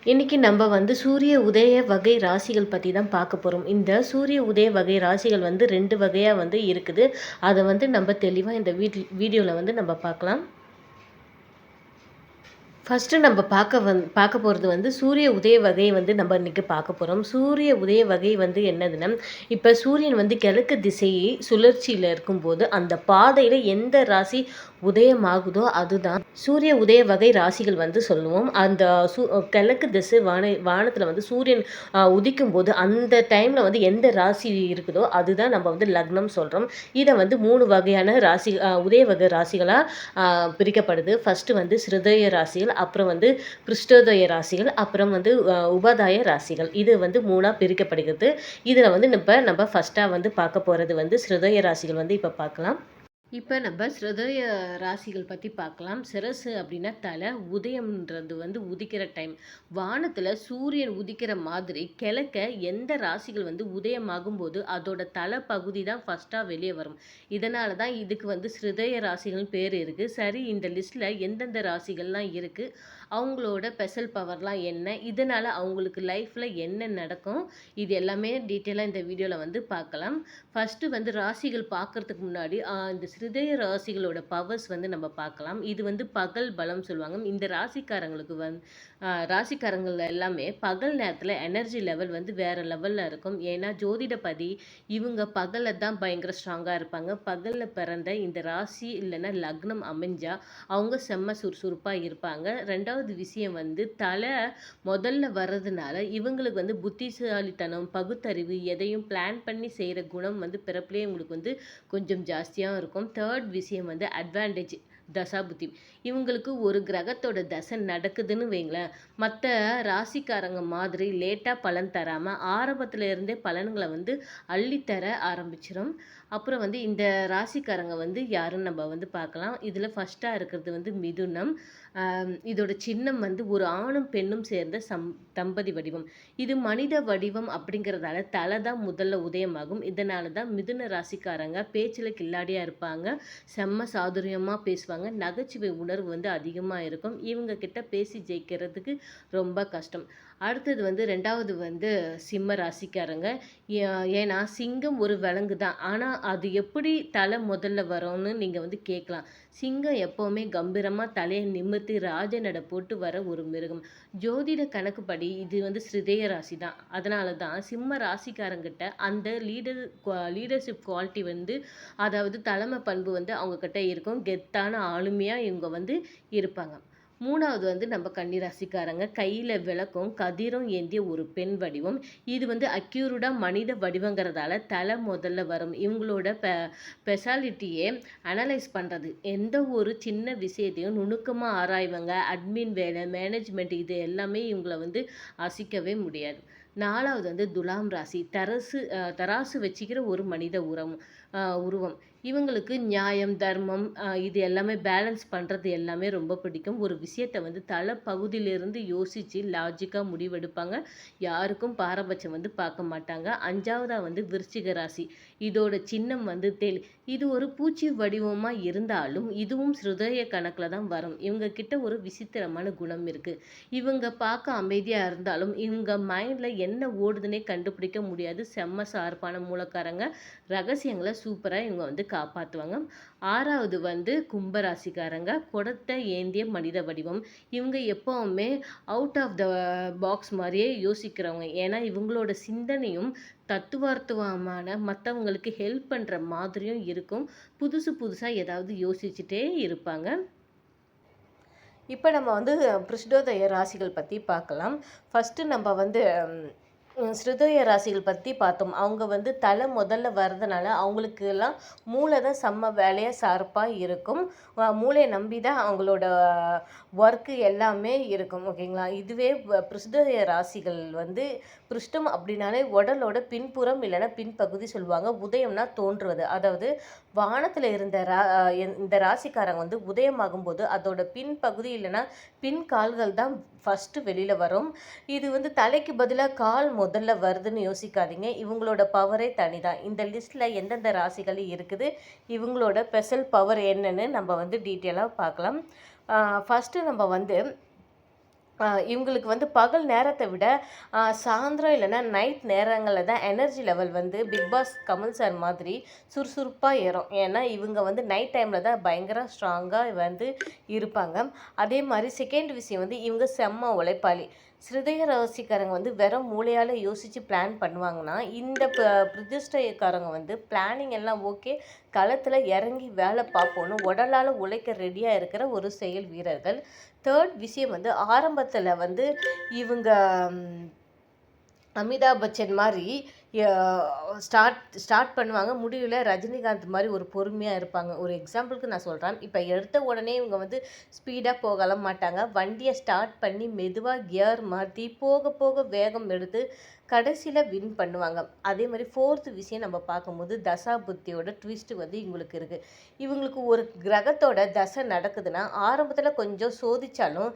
இன்னைக்கு நம்ம வந்து சூரிய உதய வகை ராசிகள் பற்றி தான் பார்க்க போகிறோம். இந்த சூரிய உதய வகை ராசிகள் வந்து 2 வகையாக வந்து இருக்குது. அதை வந்து நம்ம தெளிவாக இந்த வீடியோவில் வந்து நம்ம பார்க்கலாம். ஃபஸ்ட்டு நம்ம பார்க்க போகிறது வந்து சூரிய உதய வகை வந்து நம்ம இன்றைக்கி பார்க்க போகிறோம். சூரிய உதய வகை வந்து என்னதுன்னா, இப்போ சூரியன் வந்து கிழக்கு திசையை சுழற்சியில் இருக்கும்போது அந்த பாதையில் எந்த ராசி உதயமாகுதோ அதுதான் சூரிய உதய வகை ராசிகள் வந்து சொல்லுவோம். அந்த கிழக்கு திசை வானத்தில் வந்து சூரியன் உதிக்கும் போது அந்த டைமில் வந்து எந்த ராசி இருக்குதோ அதுதான் நம்ம வந்து லக்னம் சொல்கிறோம். இதை வந்து 3 வகையான ராசி உதய வகை ராசிகளாக பிரிக்கப்படுது. ஃபஸ்ட்டு வந்து ஸ்ருதய ராசிகள், அப்புறம் வந்து கிருஷ்ணோதய ராசிகள், அப்புறம் வந்து உபாதாய ராசிகள். இது வந்து 3ஆக பிரிக்கப்படுகிறது. இதில் வந்து நம்ம ஃபஸ்ட்டாக வந்து பார்க்க போகிறது வந்து ஸ்ருதய ராசிகள் வந்து இப்போ பார்க்கலாம். இப்போ நம்ம ஸ்ருதய ராசிகள் பற்றி பார்க்கலாம். சிரசு அப்படின்னா தலை, உதயம்ன்றது வந்து உதிக்கிற டைம். வானத்தில் சூரியன் உதிக்கிற மாதிரி கிழக்க எந்த ராசிகள் வந்து உதயமாகும்போது அதோட தலை பகுதி தான் ஃபஸ்ட்டாக வெளியே வரும். இதனால தான் இதுக்கு வந்து ஸ்ருதய ராசிகள்னு பேர் இருக்குது. சரி, இந்த லிஸ்ட்டில் எந்தெந்த ராசிகள்லாம் இருக்குது, அவங்களோட ஸ்பெஷல் பவர்லாம் என்ன, இதனால் அவங்களுக்கு லைஃப்பில் என்ன நடக்கும், இது எல்லாமே டீட்டெயிலாக இந்த வீடியோவில் வந்து பார்க்கலாம். ஃபஸ்ட்டு வந்து ராசிகள் பார்க்குறதுக்கு முன்னாடி இந்த ஹிருதய ராசிகளோட பவர்ஸ் வந்து நம்ம பார்க்கலாம். இது வந்து பகல் பலம் சொல்லுவாங்க. இந்த ராசிக்காரங்களுக்கு ராசிக்காரங்கள் எல்லாமே பகல் நேரத்தில் எனர்ஜி லெவல் வந்து வேறு லெவலில் இருக்கும். ஏன்னா ஜோதிடப்படி இவங்க பகலில் தான் பயங்கர ஸ்ட்ராங்காக இருப்பாங்க. பகலில் பிறந்த இந்த ராசி இல்லைன்னா லக்னம் அமைஞ்சா அவங்க செம்ம சுறுசுறுப்பாக இருப்பாங்க. ரெண்டாவது விஷயம் வந்து தலை முதல்ல வர்றதுனால இவங்களுக்கு வந்து புத்திசாலித்தனம், பகுத்தறிவு, எதையும் பிளான் பண்ணி செய்கிற குணம் வந்து பிறப்பிலே இவங்களுக்கு வந்து கொஞ்சம் ஜாஸ்தியாக இருக்கும். தேர்ட் விஷயம் வந்து அட்வான்டேஜ் தசாபுத்தி. இவங்களுக்கு ஒரு கிரகத்தோட தசை நடக்குதுன்னு வைங்களேன், மற்ற ராசிக்காரங்க மாதிரி லேட்டாக பலன் தராமல் ஆரம்பத்தில் இருந்தே பலன்களை வந்து அள்ளித்தர ஆரம்பிச்சிடும். அப்புறம் வந்து இந்த ராசிக்காரங்க வந்து யாருன்னு நம்ம வந்து பார்க்கலாம். இதில் ஃபஸ்ட்டாக இருக்கிறது வந்து மிதுனம். இதோட சின்னம் வந்து ஒரு ஆணும் பெண்ணும் சேர்ந்த தம்பதி வடிவம். இது மனித வடிவம் அப்படிங்கிறதால தலை தான் முதல்ல உதயமாகும். இதனால தான் மிதுன ராசிக்காரங்க பேச்சில் கில்லாடியாக இருப்பாங்க, செம்ம சாதுரியமாக பேசுவாங்க, நகைச்சுவை உணர்வு வந்து அதிகமாக இருக்கும். இவங்க கிட்ட பேசி ஜெயிக்கிறதுக்கு ரொம்ப கஷ்டம். அடுத்தது வந்து ரெண்டாவது வந்து சிம்ம ராசிக்காரங்க. ஏன்னா சிங்கம் ஒரு விலங்கு தான், ஆனால் அது எப்படி தலை முதல்ல வரும்னு நீங்கள் வந்து கேட்கலாம். சிங்கம் எப்போவுமே கம்பீரமாக தலையை நிமிர்த்தி ராஜ நடை போட்டு வர ஒரு மிருகம். ஜோதிட கணக்குப்படி இது வந்து ஸ்ருதய ராசி தான். அதனால தான் சிம்ம ராசிக்காரங்கிட்ட அந்த லீடர்ஷிப் குவாலிட்டி வந்து, அதாவது தலைமை பண்பு வந்து அவங்கக்கிட்ட இருக்கும். கெத்தான ஆளுமையாக இவங்க வந்து இருப்பாங்க. மூணாவது வந்து நம்ம கன்னிராசிக்காரங்க. கையில் விளக்கும் கதிரும் ஏந்திய ஒரு பெண் வடிவம். இது வந்து அக்யூரடாக மனித வடிவங்கிறதால தலை முதல்ல வரும். இவங்களோட ஸ்பெஷாலிட்டியே அனலைஸ் பண்ணுறது. எந்த ஒரு சின்ன விஷயத்தையும் நுணுக்கமாக ஆராய்வாங்க. அட்மின் வேலை, மேனேஜ்மெண்ட், இது எல்லாமே இவங்கள வந்து அசைக்கவே முடியாது. நாலாவது வந்து துலாம் ராசி. தராசு வச்சுக்கிற ஒரு மனித உருவம். இவங்களுக்கு நியாயம், தர்மம், இது எல்லாமே பேலன்ஸ் பண்ணுறது எல்லாமே ரொம்ப பிடிக்கும். ஒரு விஷயத்தை வந்து தலை பகுதியிலிருந்து யோசித்து லாஜிக்காக முடிவெடுப்பாங்க. யாருக்கும் பாரபட்சம் வந்து பார்க்க மாட்டாங்க. அஞ்சாவதாக வந்து விருச்சிக ராசி. இதோட சின்னம் வந்து தேள். இது ஒரு பூச்சி வடிவமாக இருந்தாலும் இதுவும் ஸ்ருதய கணக்கில் தான் வரும். இவங்க கிட்ட ஒரு விசித்திரமான குணம் இருக்குது. இவங்க பார்க்க அமைதியாக இருந்தாலும் இவங்க மைண்டில் என்ன ஓடுதுன்னே கண்டுபிடிக்க முடியாது. செம்ம சார்பான மூலக்காரங்க. ரகசியங்களை சூப்பராக இவங்க வந்து காப்பாற்றுவாங்க. ஆறாவது வந்து கும்பராசிக்காரங்க. குடத்தை ஏந்திய மனித வடிவம். இவங்க எப்போவுமே அவுட் ஆஃப் த பாக்ஸ் மாதிரியே யோசிக்கிறவங்க. ஏன்னா இவங்களோட சிந்தனையும் தத்துவார்த்தமான, மற்றவங்களுக்கு ஹெல்ப் பண்ணுற மாதிரியும் இருக்கும். புதுசாக ஏதாவது யோசிச்சுட்டே இருப்பாங்க. இப்போ நம்ம வந்து பிருஷ்டோதய ராசிகள் பற்றி பார்க்கலாம். ஃபஸ்ட்டு நம்ம வந்து ஸ்ருதய ராசிகள் பற்றி பார்த்தோம். அவங்க வந்து தலை முதல்ல வர்றதுனால அவங்களுக்கெல்லாம் மூளை தான் செம்ம வேலையாக ஷார்ப்பாக இருக்கும். மூளையை நம்பி தான் அவங்களோட ஒர்க்கு எல்லாமே இருக்கும். ஓகேங்களா? இதுவே பிருஷ்டய ராசிகள் வந்து பிருஷ்டம் அப்படின்னாலே உடலோட பின்புறம் இல்லைன்னா பின்பகுதி சொல்லுவாங்க. உதயம்னா தோன்றுவது. அதாவது வானத்தில் இருந்த இந்த ராசிக்காரங்க வந்து உதயமாகும்போது அதோட பின்பகுதி இல்லைன்னா பின் கால்கள் தான் ஃபஸ்ட்டு வெளியில் வரும். இது வந்து தலைக்கு பதிலாக கால் முதல்ல வருதுன்னு யோசிக்காதீங்க. இவங்களோட பவரே தனி தான். இந்த லிஸ்ட்டில் எந்தெந்த ராசிகள் இருக்குது, இவங்களோட ஸ்பெஷல் பவர் என்னன்னு நம்ம வந்து டீட்டெயிலாக பார்க்கலாம். ஃபஸ்ட்டு நம்ம வந்து இவங்களுக்கு வந்து பகல் நேரத்தை விட சாயந்தரம் இல்லைன்னா நைட் நேரங்களில் தான் எனர்ஜி லெவல் வந்து பிக் பாஸ் கமல் சார் மாதிரி சுறுசுறுப்பாக ஏறும். ஏன்னா இவங்க வந்து நைட் டைமில் தான் பயங்கர ஸ்ட்ராங்காக வந்து இருப்பாங்க. அதே மாதிரி செகண்ட் விஷயம் வந்து இவங்க செம்ம உழைப்பாளி. சிறுதய ராசிக்காரங்க வந்து வெறும் மூளையால் யோசித்து பிளான் பண்ணுவாங்கன்னா, இந்த பிரதிஷ்டைக்காரங்க வந்து பிளானிங் எல்லாம் ஓகே, களத்தில் இறங்கி வேலை பார்ப்போன்னு உடலால் உழைக்க ரெடியாக இருக்கிற ஒரு செயல் வீரர்கள். தேர்ட் விஷயம் வந்து ஆரம்பத்தில் வந்து இவங்க அமிதாப் பச்சன் மாதிரி ஸ்டார்ட் பண்ணுவாங்க. முடிவில் ரஜினிகாந்த் மாதிரி ஒரு பொறுமையாக இருப்பாங்க. ஒரு எக்ஸாம்பிளுக்கு நான் சொல்கிறேன். இப்போ எடுத்த உடனே இவங்க வந்து ஸ்பீடாக போகலாம் மாட்டாங்க. வண்டியை ஸ்டார்ட் பண்ணி மெதுவாக கியர் மாற்றி போக போக வேகம் எடுத்து கடைசியில் வின் பண்ணுவாங்க. அதே மாதிரி ஃபோர்த்து விஷயம் நம்ம பார்க்கும்போது தசா புத்தியோட ட்விஸ்ட்டு வந்து இவங்களுக்கு இருக்குது. இவங்களுக்கு ஒரு கிரகத்தோட தசை நடக்குதுன்னா ஆரம்பத்தில் கொஞ்சம் சோதித்தாலும்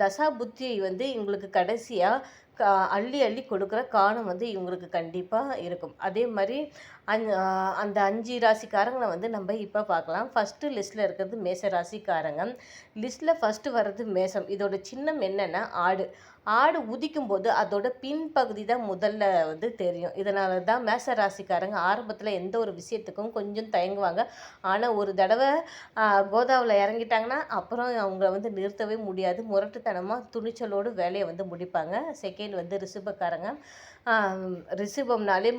தசா புத்தி வந்து இவங்களுக்கு கடைசியாக அள்ளி அள்ளி கொடுக்குற காலம் வந்து இவங்களுக்கு கண்டிப்பாக இருக்கும். அதே மாதிரி அந்த 5 ராசிக்காரங்களை வந்து நம்ம இப்போ பார்க்கலாம். ஃபஸ்ட்டு லிஸ்ட்டில் இருக்கிறது மேச ராசிக்காரங்க. லிஸ்ட்டில் ஃபஸ்ட்டு வர்றது மேசம். இதோட சின்னம் என்னென்னா ஆடு. ஆடு உதிக்கும் போது அதோட பின்பகுதி தான் முதல்ல வந்து தெரியும். இதனால தான் மேச ராசிக்காரங்க ஆரம்பத்தில் எந்த ஒரு விஷயத்துக்கும் கொஞ்சம் தயங்குவாங்க. ஆனால் ஒரு தடவை கோதாவில் இறங்கிட்டாங்கன்னா அப்புறம் அவங்கள வந்து நிறுத்தவே முடியாது. முரட்டுத்தனமாக துணிச்சலோடு வேலையை வந்து முடிப்பாங்க. செகண்ட் வந்து ரிஷபக்காரங்க. ரிஷபம்னாலே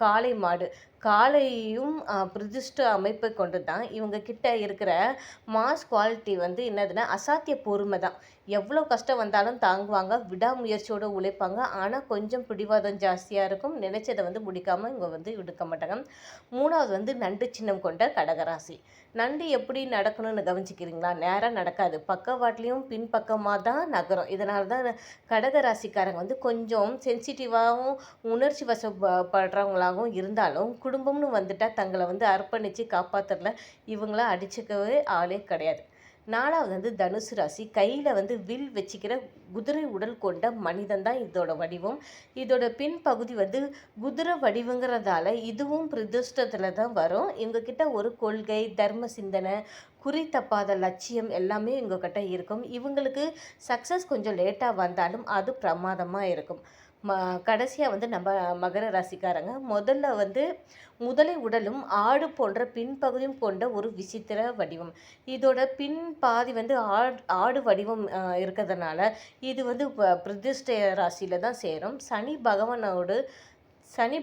காளை மாடு. காளையும் பிரதிஷ்ட அமைப்பை கொண்டு தான் இவங்க கிட்ட இருக்கிற மாஸ் குவாலிட்டி வந்து என்னதுன்னா அசாத்திய பொறுமை தான். எவ்வளோ கஷ்டம் வந்தாலும் தாங்குவாங்க, விடாமுயற்சியோடு உழைப்பாங்க. ஆனால் கொஞ்சம் பிடிவாதம் ஜாஸ்தியாக இருக்கும். நினைச்சதை வந்து முடிக்காமல் இவங்க வந்து விடுக்க மாட்டாங்க. மூணாவது வந்து நண்டு சின்னம் கொண்ட கடகராசி. நண்டு எப்படி நடக்கணும்னு கவனிச்சிக்கிறீங்களா? நேராக நடக்காது, பக்கவாட்லேயும் பின்பக்கமாக தான் நகரும். இதனால தான் கடகராசிக்காரங்க வந்து கொஞ்சம் சென்சிட்டிவாகவும் உணர்ச்சி வசப்படுறவங்களாகவும் இருந்தாலும் குடும்பம்னு வந்துட்டால் தங்களை வந்து அர்ப்பணித்து காப்பாற்றுறதுல இவங்கள அடிச்சுக்கவே ஆளே கிடையாது. நாலாவது வந்து தனுசு ராசி. கையில் வந்து வில் வச்சுக்கிற குதிரை உடல் கொண்ட மனிதன் தான் இதோட வடிவம். இதோட பின்பகுதி வந்து குதிரை வடிவங்கிறதால இதுவும் பிரதிஷ்டத்தில் தான் வரும். இவங்கக்கிட்ட ஒரு கொள்கை, தர்ம சிந்தனை, குறி தப்பாத லட்சியம் எல்லாமே இவங்கக்கிட்ட இருக்கும். இவங்களுக்கு சக்ஸஸ் கொஞ்சம் லேட்டாக வந்தாலும் அது பிரமாதமாக இருக்கும். கடைசியாக வந்து நம்ம மகர ராசிக்காரங்க. முதல்ல வந்து முதலை உடலும் ஆடு போன்ற பின்பகுதியும் கொண்ட ஒரு விசித்திர வடிவம். இதோட பின் பாதி வந்து ஆடு வடிவம் இருக்கிறதுனால இது வந்து பிரதிஷ்ட ராசியில் தான் சேரும். சனி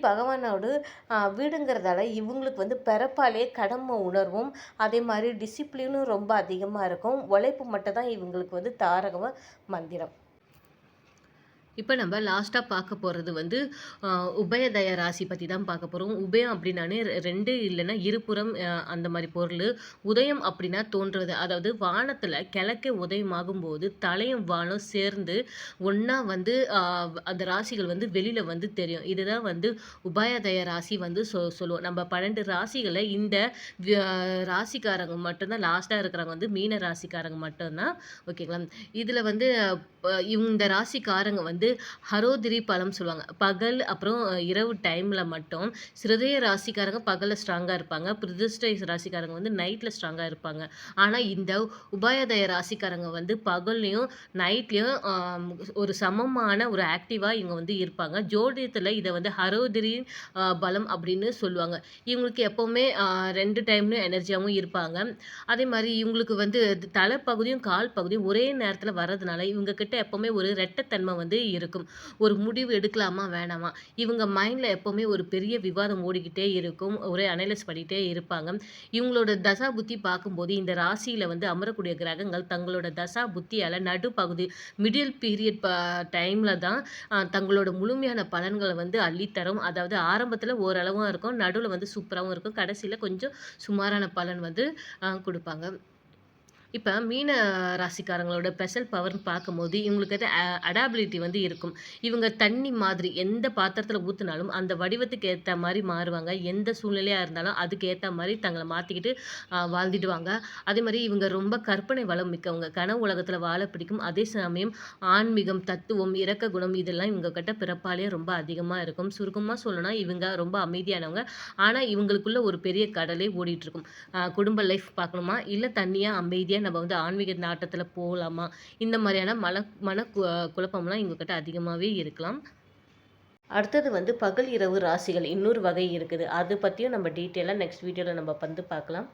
பகவானோடு வீடுங்கிறதால இவங்களுக்கு வந்து பிறப்பாலே கடமை உணர்வும் அதே மாதிரி டிசிப்ளினும் ரொம்ப அதிகமாக இருக்கும். உழைப்பு மட்டும் தான் இவங்களுக்கு வந்து தாரக மந்திரம். இப்போ நம்ம லாஸ்ட்டாக பார்க்க போகிறது வந்து உபயதய ராசி பற்றி தான் பார்க்க போகிறோம். உபயம் அப்படின்னாலே 2 இல்லைன்னா இருபுறம் அந்த மாதிரி பொருள். உதயம் அப்படின்னா தோன்றுவது, அதாவது வானத்தில் கிழக்கே உதயமாகும் போது தலையும் வானம் சேர்ந்து ஒன்றா வந்து அந்த ராசிகள் வந்து வெளியில் வந்து தெரியும். இதுதான் வந்து உபயதய ராசி வந்து சொல்லுவோம். நம்ம 12 ராசிகளை இந்த ராசிக்காரங்க மட்டும்தான் லாஸ்ட்டாக இருக்கிறவங்க வந்து மீன ராசிக்காரங்க மட்டும்தான். ஓகேங்களா? இதில் வந்து இந்த ராசிக்காரங்க வந்து ஹரோதிரி பழம் சொல்லுவாங்க. பகல் அப்புறம் இரவு டைமில் மட்டும் சிறுதய ராசிக்காரங்க பகலில் ஸ்ட்ராங்காக இருப்பாங்க. பிரதிஷ்டை ராசிக்காரங்க வந்து நைட்டில் ஸ்ட்ராங்காக இருப்பாங்க. ஆனால் இந்த உபாயதய ராசிக்காரங்க வந்து பகல்லையும் நைட்லேயும் ஒரு சமமான ஒரு ஆக்டிவாக இவங்க வந்து இருப்பாங்க. ஜோதிடத்தில் இதை வந்து ஹரோதிரி பலம் அப்படின்னு சொல்லுவாங்க. இவங்களுக்கு எப்போவுமே 2 டைம்லையும் எனர்ஜியாகவும் இருப்பாங்க. அதே மாதிரி இவங்களுக்கு வந்து தலைப்பகுதியும் கால் பகுதியும் ஒரே நேரத்தில் வர்றதுனால இவங்க கிட்ட எப்போவுமே ஒரு ரெட்டத்தன்மை வந்து இருக்கும். ஒரு முடிவு எடுக்கலாமா வேணாமா, இவங்க மைண்டில் எப்போவுமே ஒரு பெரிய விவாதம் ஓடிக்கிட்டே இருக்கும். ஒரே அனலைஸ் பண்ணிகிட்டே இருப்பாங்க. இவங்களோட தசா புத்தி பார்க்கும்போது இந்த ராசியில் வந்து அமரக்கூடிய கிரகங்கள் தங்களோட தசா புத்தியால் நடுப்பகுதி மிடில் பீரியட் டைமில் தான் தங்களோட முழுமையான பலன்களை வந்து அள்ளித்தரும். அதாவது ஆரம்பத்தில் ஓரளவும் இருக்கும், நடுவில் வந்து சூப்பராகவும் இருக்கும், கடைசியில் கொஞ்சம் சுமாரான பலன் வந்து கொடுப்பாங்க. இப்போ மீன ராசிக்காரங்களோட ஸ்பெஷல் பவர்னு பார்க்கும்போது இவங்களுக்கு அடாபிலிட்டி வந்து இருக்கும். இவங்க தண்ணி மாதிரி எந்த பாத்திரத்தில் ஊற்றினாலும் அந்த வடிவத்துக்கு ஏற்ற மாதிரி மாறுவாங்க. எந்த சூழ்நிலையாக இருந்தாலும் அதுக்கு ஏற்ற மாதிரி தங்களை மாற்றிக்கிட்டு வாழ்ந்துடுவாங்க. அதே மாதிரி இவங்க ரொம்ப கற்பனை வளம் மிக்கவங்க. கனவு உலகத்தில் வாழ பிடிக்கும். அதே சமயம் ஆன்மீகம், தத்துவம், இரக்க குணம் இதெல்லாம் இவங்க கிட்ட பிறப்பாலேயே ரொம்ப அதிகமாக இருக்கும். சுருக்கமாக சொல்லணும்னா இவங்க ரொம்ப அமைதியானவங்க. ஆனால் இவங்களுக்குள்ள ஒரு பெரிய கடலே ஓடிட்டுருக்கும். குடும்ப லைஃப் பார்க்கணுமா இல்லை தனியாக அமைதியாக வழியா நம்ம வந்து ஆன்மீக நாட்டத்தில போலாமா? இந்த மாரியான மன குழப்பம்லாம் இவங்ககிட்ட அதிகமாவே இருக்கலாம். அடுத்தது வந்து பகல், இரவு ராசிகள் இன்னொரு வகை இருக்குது. அது பத்தியும் நம்ம டீட்டெயிலா நெக்ஸ்ட் வீடியோல நம்ம வந்து பார்க்கலாம்.